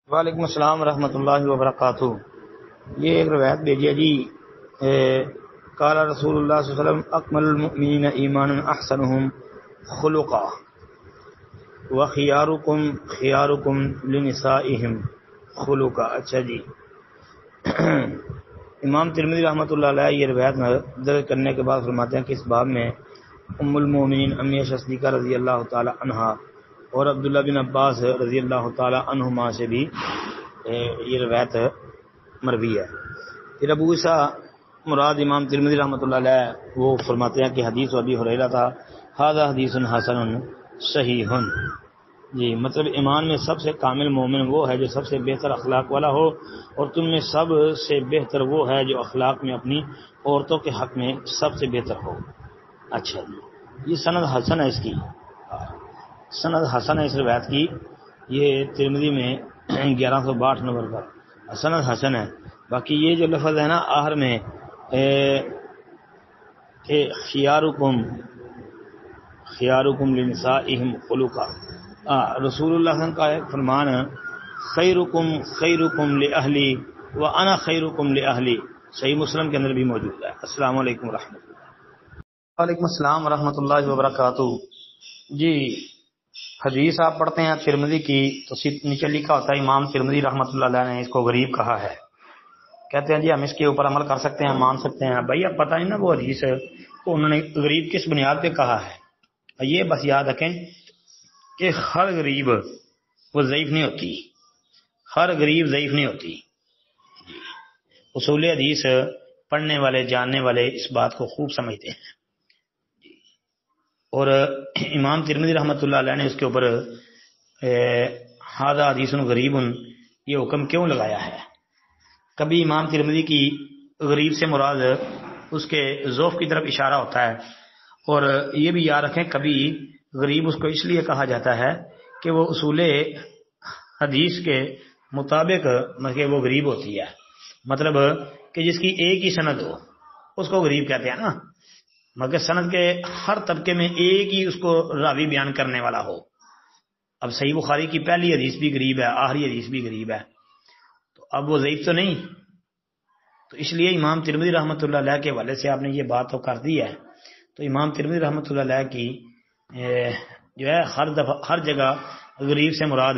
وعلیکم السلام ورحمۃ اللہ وبرکاتہ۔ یہ ایک روایت بھیجی ہے جی، قال رسول اللہ صلی اللہ علیہ وسلم اکمل المؤمنین ایمانا احسنهم خلقا وخیارکم خیارکم لنسائہم خلقا۔ اچھا جی، امام ترمذی رحمۃ اللہ علیہ یہ روایت درج کرنے کے بعد فرماتے ہیں کہ اس باب میں ام المؤمنین امی عائشہ صدیقہ رضی اللہ تعالی عنہا اور عبداللہ بن عباس رضی اللہ تعالی عنہما سے بھی یہ روایت مروی ہے۔ پھر ابو عیسیٰ مراد امام ترمذی رحمۃ اللہ علیہ وہ فرماتے ہیں کہ حدیث ابی ہریرہ تھا، ھذا حدیث حسن صحیح۔ جی، مطلب ایمان میں سب سے کامل مومن وہ ہے جو سب سے بہتر اخلاق والا ہو، اور تم میں سب سے بہتر وہ ہے جو اخلاق میں اپنی عورتوں کے حق میں سب سے بہتر ہو۔ اچھا جی، یہ سند حسن ہے، اس کی سند حسن ہے اس روایت کی، یہ ترمذی میں 1162 نمبر پر سند حسن ہے۔ باقی یہ جو لفظ ہے نا آخر میں کہ خیارکم لنسائہم خلقا، رسول اللہ صلی اللہ علیہ وسلم کا ایک فرمان خیرکم خیرکم لأہلی وانا خیرکم لأہلی، صحیح مسلم کے اندر بھی موجود ہے۔ السلام علیکم ورحمۃ اللہ۔ وعلیکم السلام ورحمۃ اللہ وبرکاتہ۔ جی، حدیث آپ پڑھتے ہیں ترمذی کی تو نیچے لکھا ہوتا ہے امام ترمذی رحمۃ اللہ علیہ نے اس کو غریب کہا ہے، کہتے ہیں جی ہم اس کے اوپر عمل کر سکتے ہیں، مان سکتے ہیں۔ بھائی اب پتہ نہیں نا وہ حدیث کو انہوں نے غریب کس بنیاد پہ کہا ہے۔ یہ بس یاد رکھیں کہ ہر غریب وہ ضعیف نہیں ہوتی، ہر غریب ضعیف نہیں ہوتی۔ جی، اصول حدیث پڑھنے والے جاننے والے اس بات کو خوب سمجھتے ہیں۔ اور امام ترمذی رحمۃ اللہ علیہ نے اس کے اوپر ھذا حدیث غریب یہ حکم کیوں لگایا ہے؟ کبھی امام ترمذی کی غریب سے مراد اس کے ضعف کی طرف اشارہ ہوتا ہے، اور یہ بھی یاد رکھیں کبھی غریب اس کو اس لیے کہا جاتا ہے کہ وہ اصول حدیث کے مطابق وہ غریب ہوتی ہے، مطلب کہ جس کی ایک ہی سند ہو اس کو غریب کہتے ہیں نا، مگر سند کے ہر طبقے میں ایک ہی اس کو راوی بیان کرنے والا ہو۔ اب صحیح بخاری کی پہلی حدیث بھی غریب ہے، آخری حدیث بھی غریب ہے، تو اب وہ ضعیف تو نہیں۔ تو اس لیے امام ترمذی رحمۃ اللہ علیہ کے حوالے سے آپ نے یہ بات تو کر دی ہے، تو امام ترمذی رحمۃ اللہ علیہ کی جو ہے ہر جگہ غریب سے مراد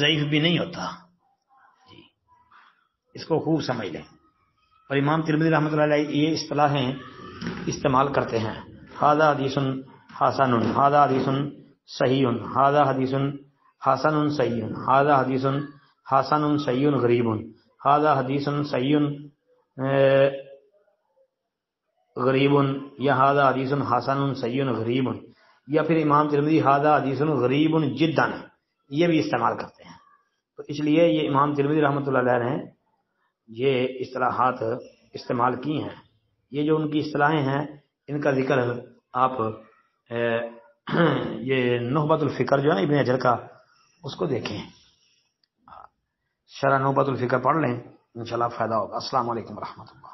ضعیف بھی نہیں ہوتا۔ جی، اس کو خوب سمجھ لیں۔ اور امام ترمذی رحمۃ اللہ علیہ یہ اصطلاحیں استعمال کرتے ہیں، ھذا حدیث حسن، ھذا حدیث صحیح، ھذا حدیث حسن صحیح، ھذا حدیث حسن صحیح غریب، ھذا حدیث صحیح غریب، یا ھذا حدیث حسن صحیح غریب، یا پھر امام ترمذی ھذا حدیث غریب جدا یہ بھی استعمال کرتے ہیں۔ تو اس لیے یہ امام ترمذی رحمۃ اللہ علیہ نے یہ اصطلاحات استعمال کی ہیں۔ یہ جو ان کی اصطلاحیں ہیں ان کا ذکر آپ یہ نخبۃ الفکر جو ہے ابن حجر کا اس کو دیکھیں، شرح نخبۃ الفکر پڑھ لیں، انشاءاللہ فائدہ ہوگا۔ السلام علیکم ورحمۃ اللہ۔